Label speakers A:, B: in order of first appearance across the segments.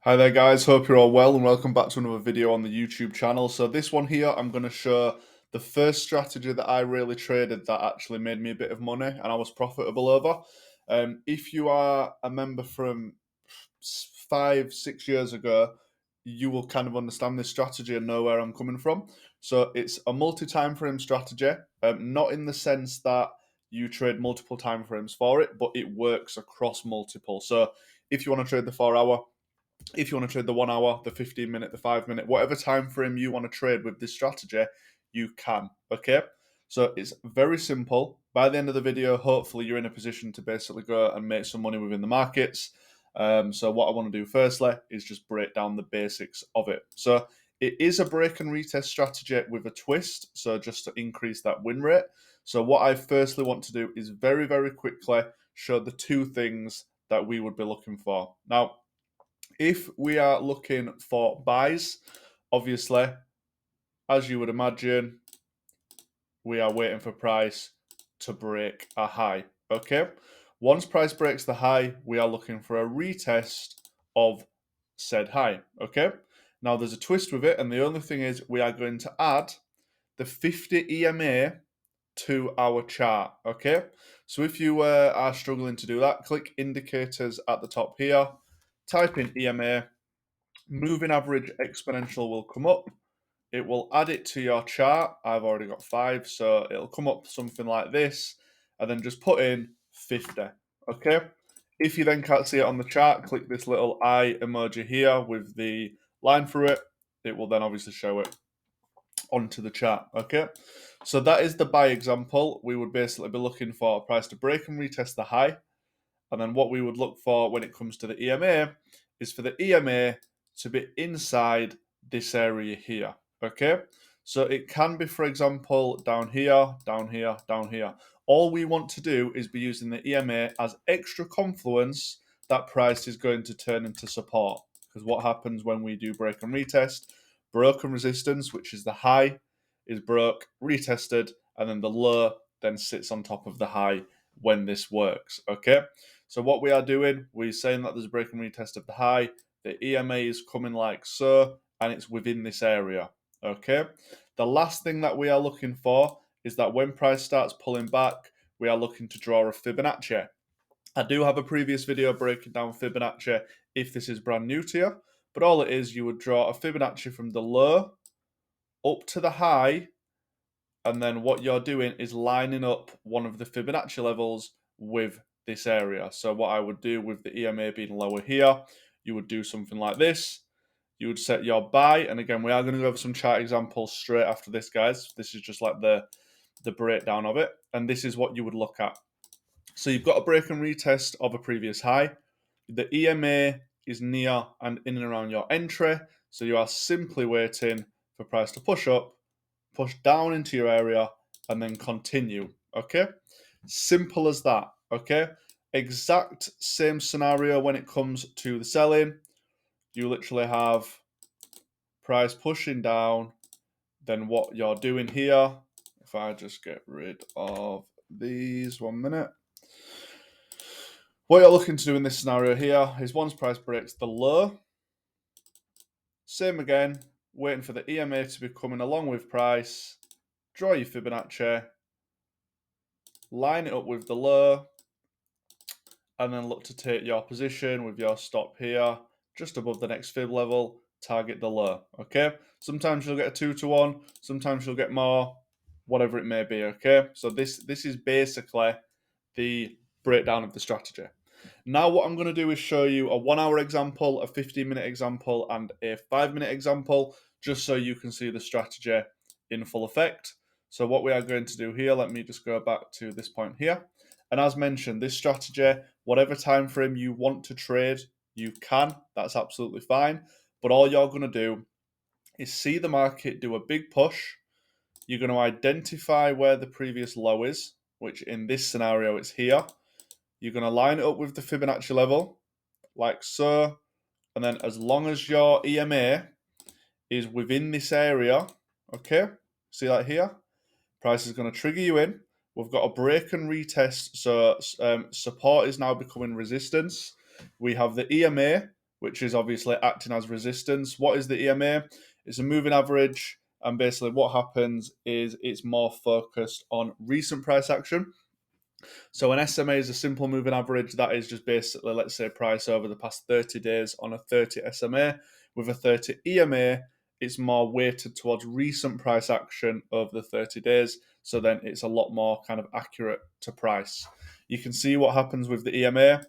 A: Hi there guys, hope you're all well and welcome back to another video on the YouTube channel. So this one here, I'm going to show the first strategy that I really traded that actually made me a bit of money and I was profitable over. If you are a member from 5, 6 years ago, you will kind of understand this strategy and know where I'm coming from. So it's a multi-time frame strategy, not in the sense that you trade multiple time frames for it, but it works across multiple. So if you want to trade the 4 hour, if you want to trade the 1 hour, the 15 minute, the 5 minute, whatever time frame you want to trade with this strategy, you can. Okay. So it's very simple. By the end of the video, hopefully you're in a position to basically go and make some money within the markets. So what I want to do firstly is just break down the basics of it. So it is a break and retest strategy with a twist. So just to increase that win rate. So what I firstly want to do is very, very quickly show the two things that we would be looking for. Now, if we are looking for buys, obviously, as you would imagine, we are waiting for price to break a high. Okay. Once price breaks the high, we are looking for a retest of said high. Okay. Now there's a twist with it, and the only thing is we are going to add the 50 EMA to our chart. Okay. So if you are struggling to do that, click indicators at the top here, type in EMA. Moving average exponential will come up. It will add it to your chart. I've already got 5, so it'll come up something like this, and then just put in 50. Okay. If you then can't see it on the chart, click this little eye emoji here with the line through it. It will then obviously show it onto the chart. Okay. So that is the buy example. We would basically be looking for a price to break and retest the high. And then what we would look for when it comes to the EMA is for the EMA to be inside this area here. Okay. So it can be, for example, down here, down here, down here. All we want to do is be using the EMA as extra confluence that price is going to turn into support. Because what happens when we do break and retest? Broken resistance, which is the high, is broke, retested, and then the low then sits on top of the high when this works. Okay. So what we are doing, we're saying that there's a break and retest of the high. The EMA is coming like so, and it's within this area. Okay. The last thing that we are looking for is that when price starts pulling back, we are looking to draw a Fibonacci. I do have a previous video breaking down Fibonacci if this is brand new to you, but all it is, you would draw a Fibonacci from the low up to the high, and then what you're doing is lining up one of the Fibonacci levels with this area. So what I would do with the EMA being lower here, you would do something like this. You would set your buy, and again, we are going to go over some chart examples straight after this, guys. This is just like the breakdown of it, and this is what you would look at. So you've got a break and retest of a previous high. The EMA is near and in and around your entry, so you are simply waiting for price to push up, push down into your area, and then continue. Okay, simple as that. Okay, exact same scenario when it comes to the selling. You literally have price pushing down, then what you're doing here, if I just get rid of these 1 minute, what you're looking to do in this scenario here is once price breaks the low, same again, waiting for the EMA to be coming along with price, draw your Fibonacci, line it up with the low, and then look to take your position with your stop here, just above the next fib level, target the low. Okay, sometimes you'll get a 2 to 1, sometimes you'll get more, whatever it may be. Okay, so this is basically the breakdown of the strategy. Now what I'm going to do is show you a 1 hour example, a 15-minute example, and a 5 minute example, just so you can see the strategy in full effect. So what we are going to do here, let me just go back to this point here. And as mentioned, this strategy, whatever time frame you want to trade, you can. That's absolutely fine. But all you're going to do is see the market do a big push. You're going to identify where the previous low is, which in this scenario it's here. You're going to line it up with the Fibonacci level, like so. And then as long as your EMA is within this area, okay, see that here? Price is going to trigger you in. We've got a break and retest, so support is now becoming resistance. We have the EMA, which is obviously acting as resistance. What is the EMA? It's a moving average, and basically what happens is it's more focused on recent price action. So an SMA is a simple moving average. That is just basically, let's say, price over the past 30 days on a 30 SMA. With a 30 EMA, it's more weighted towards recent price action over the 30 days. So then it's a lot more kind of accurate to price. You can see what happens with the EMA.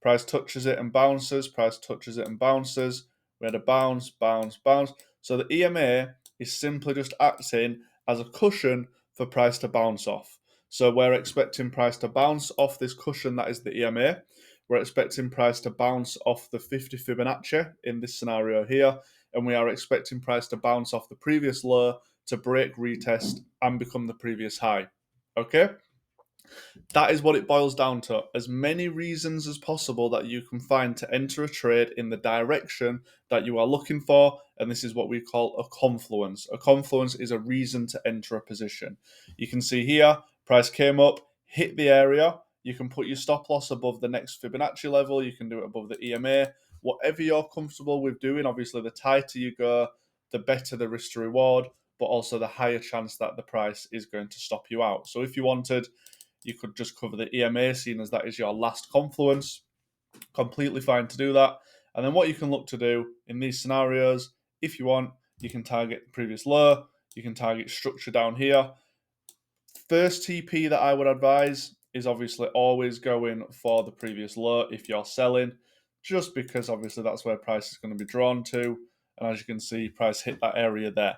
A: Price touches it and bounces. Price touches it and bounces. We had a bounce, bounce, bounce. So the EMA is simply just acting as a cushion for price to bounce off. So we're expecting price to bounce off this cushion that is the EMA. We're expecting price to bounce off the 50 Fibonacci in this scenario here. And we are expecting price to bounce off the previous low to break, retest, and become the previous high. Okay? That is what it boils down to. As many reasons as possible that you can find to enter a trade in the direction that you are looking for. And this is what we call a confluence. A confluence is a reason to enter a position. You can see here, price came up, hit the area. You can put your stop loss above the next Fibonacci level. You can do it above the EMA. Whatever you're comfortable with doing. Obviously, the tighter you go, the better the risk to reward, but also the higher chance that the price is going to stop you out. So if you wanted, you could just cover the EMA, seeing as that is your last confluence. Completely fine to do that. And then what you can look to do in these scenarios, if you want, you can target the previous low, you can target structure down here. First TP that I would advise is obviously always going for the previous low if you're selling, just because obviously that's where price is going to be drawn to. And as you can see, price hit that area there.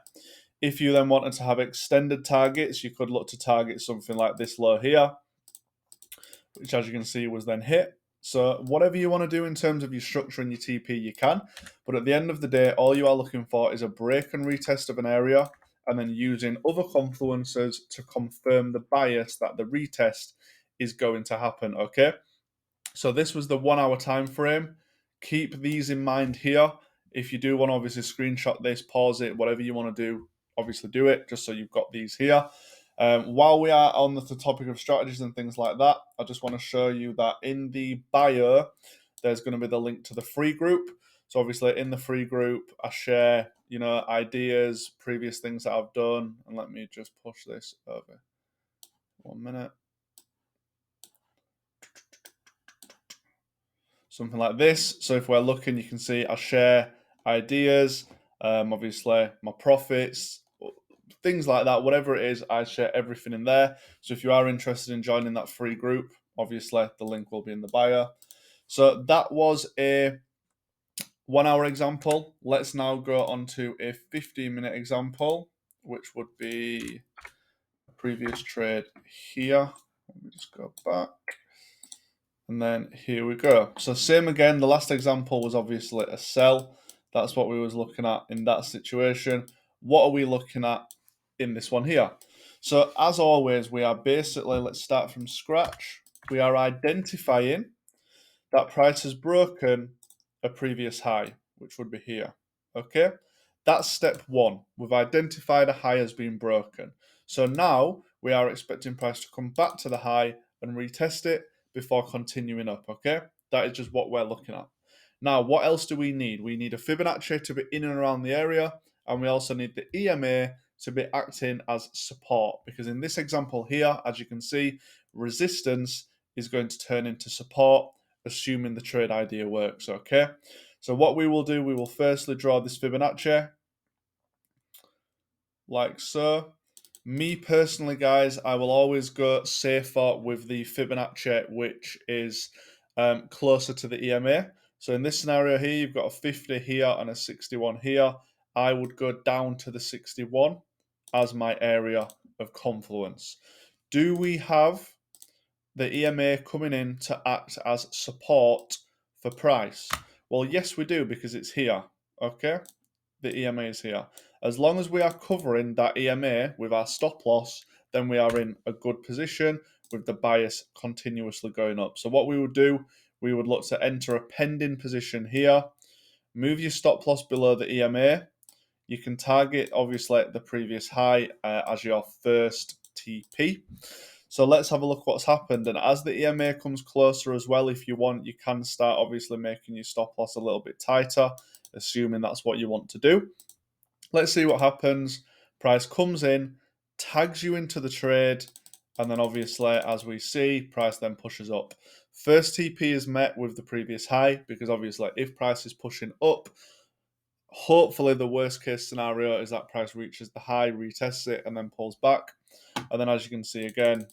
A: If you then wanted to have extended targets, you could look to target something like this low here, which as you can see was then hit. So whatever you want to do in terms of your structure and your TP, you can. But at the end of the day, all you are looking for is a break and retest of an area, and then using other confluences to confirm the bias that the retest is going to happen, okay? So this was the 1 hour time frame. Keep these in mind here. If you do want to obviously screenshot this, pause it, whatever you want to do, obviously do it, just so you've got these here. While we are on the topic of strategies and things like that, I just want to show you that in the bio, there's going to be the link to the free group. So obviously in the free group, I share, ideas, previous things that I've done. And let me just push this over. 1 minute. Something like this. So if we're looking, you can see I share ideas, obviously my profits, things like that, whatever it is, I share everything in there. So if you are interested in joining that free group, obviously the link will be in the bio. So that was a 1 hour example. Let's now go on to a 15-minute example, which would be a previous trade here. Let me just go back. And then here we go. So same again, the last example was obviously a sell. That's what we was looking at in that situation. What are we looking at in this one here? So as always, we are basically, let's start from scratch. We are identifying that price has broken a previous high, which would be here. Okay, that's step one. We've identified a high has been broken. So now we are expecting price to come back to the high and retest it before continuing up. Okay, that is just what we're looking at. Now, what else do we need? We need a Fibonacci to be in and around the area, and we also need the EMA to be acting as support, because in this example here, as you can see, resistance is going to turn into support, assuming the trade idea works, okay? So what we will do, we will firstly draw this Fibonacci, like so. Me personally, guys, I will always go safer with the Fibonacci, which is closer to the EMA. So in this scenario here, you've got a 50 here and a 61 here. I would go down to the 61 as my area of confluence. Do we have the EMA coming in to act as support for price? Well, yes, we do, because it's here, okay? The EMA is here. As long as we are covering that EMA with our stop loss, then we are in a good position with the bias continuously going up. So what we would do, we would look to enter a pending position here, move your stop loss below the EMA. You can target, obviously, the previous high as your first TP. So let's have a look what's happened. And as the EMA comes closer as well, if you want, you can start obviously making your stop loss a little bit tighter, assuming that's what you want to do. Let's see what happens. Price comes in, tags you into the trade, and then obviously, as we see, price then pushes up. First TP is met with the previous high, because obviously if price is pushing up, hopefully the worst case scenario is that price reaches the high, retests it, and then pulls back. And then as you can see again,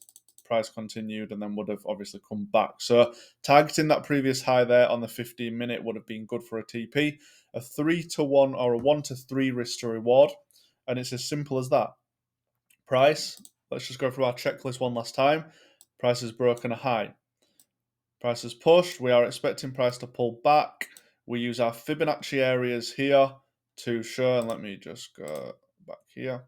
A: price continued and then would have obviously come back. So targeting that previous high there on the 15-minute would have been good for a TP. A 3-to-1 or a 1-to-3 risk to reward. And it's as simple as that. Price, let's just go through our checklist one last time. Price has broken a high. Price has pushed. We are expecting price to pull back. We use our Fibonacci areas here to show, and let me just go back here.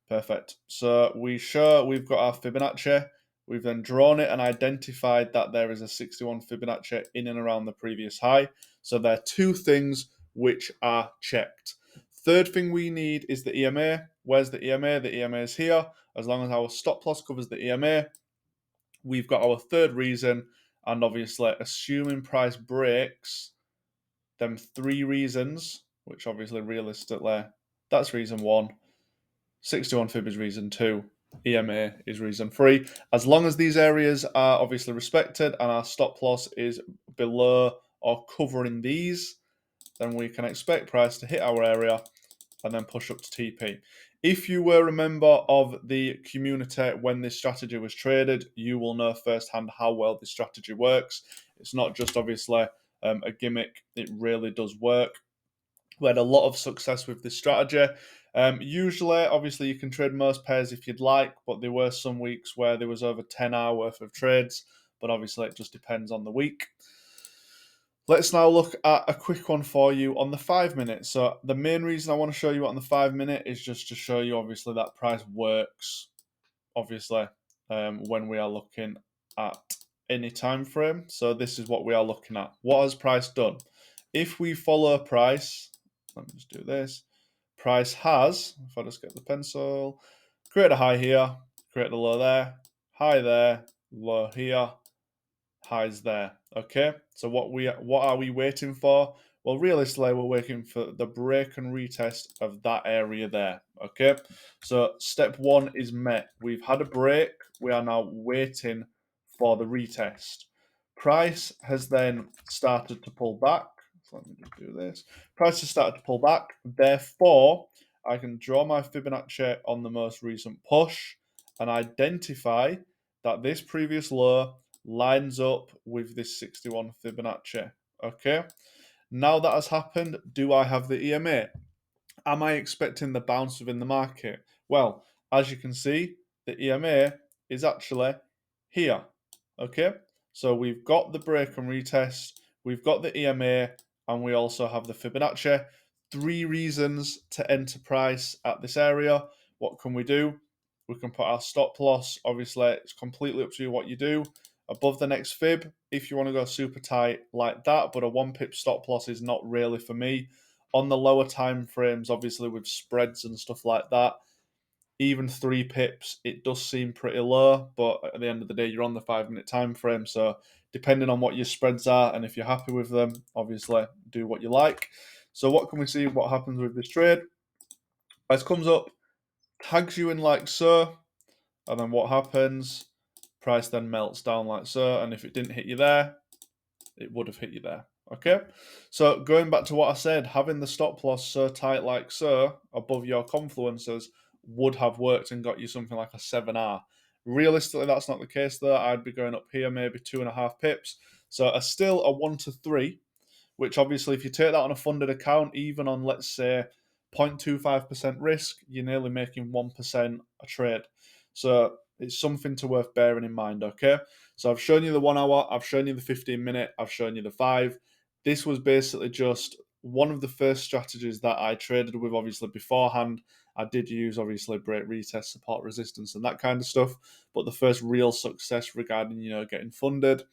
A: Perfect. So we've got our Fibonacci. We've then drawn it and identified that there is a 61 Fibonacci in and around the previous high. So there are two things which are checked. Third thing we need is the EMA. Where's the EMA? The EMA is here. As long as our stop loss covers the EMA, we've got our third reason. And obviously, assuming price breaks them three reasons, which obviously realistically, that's reason one. 61 fib is reason 2, EMA is reason 3. As long as these areas are obviously respected and our stop loss is below or covering these, then we can expect price to hit our area and then push up to TP. If you were a member of the community when this strategy was traded, you will know firsthand how well this strategy works. It's not just obviously a gimmick, it really does work. We had a lot of success with this strategy. Usually, obviously, you can trade most pairs if you'd like, but there were some weeks where there was over 10-hour worth of trades, but obviously it just depends on the week. Let's now look at a quick one for you on the 5-minute. So the main reason I want to show you on the 5-minute is just to show you, obviously, that price works, obviously, when we are looking at any time frame. So this is what we are looking at. What has price done? If we follow price, let me just do this. Price has, if I just get the pencil, create a high here, create a low there, high there, low here, highs there. Okay, so what are we waiting for? Well, realistically, we're waiting for the break and retest of that area there. Okay, so step one is met. We've had a break. We are now waiting for the retest. Price has then started to pull back. So let me just do this. Price has started to pull back. Therefore, I can draw my Fibonacci on the most recent push and identify that this previous low lines up with this 61 Fibonacci. Okay. Now that has happened, do I have the EMA? Am I expecting the bounce within the market? Well, as you can see, the EMA is actually here. Okay. So we've got the break and retest, we've got the EMA, and we also have the Fibonacci. 3 reasons to enter price at this area. What can we do? We can put our stop loss. Obviously, it's completely up to you what you do. Above the next fib, if you want to go super tight like that, but a 1 pip stop loss is not really for me. On the lower time frames, obviously with spreads and stuff like that, even 3 pips, it does seem pretty low, but at the end of the day, you're on the 5-minute time frame. So depending on what your spreads are and if you're happy with them, obviously do what you like. So what can we see? What happens with this trade? Price comes up, tags you in like so, and then what happens? Price then melts down like so, and if it didn't hit you there, it would have hit you there. Okay, so going back to what I said, having the stop loss so tight like so above your confluences would have worked and got you something like a 7R. Realistically, that's not the case though. I'd be going up here maybe 2.5 pips. So still a 1-to-3, which obviously if you take that on a funded account, even on let's say 0.25% risk, you're nearly making 1% a trade. So it's something to worth bearing in mind, okay? So I've shown you the 1 hour, I've shown you the 15-minute, I've shown you the 5. This was basically just one of the first strategies that I traded with, obviously, beforehand. I did use, obviously, break, retest, support, resistance, and that kind of stuff. But the first real success regarding, getting funded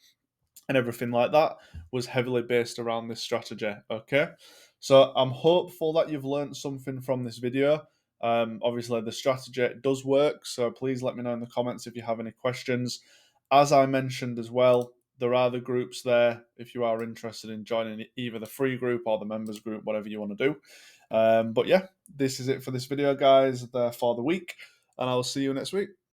A: and everything like that was heavily based around this strategy, okay? So I'm hopeful that you've learned something from this video. Obviously, the strategy does work, so please let me know in the comments if you have any questions. As I mentioned as well, there are the groups there if you are interested in joining either the free group or the members group, whatever you want to do. But yeah, this is it for this video, guys, for the week, and I'll see you next week.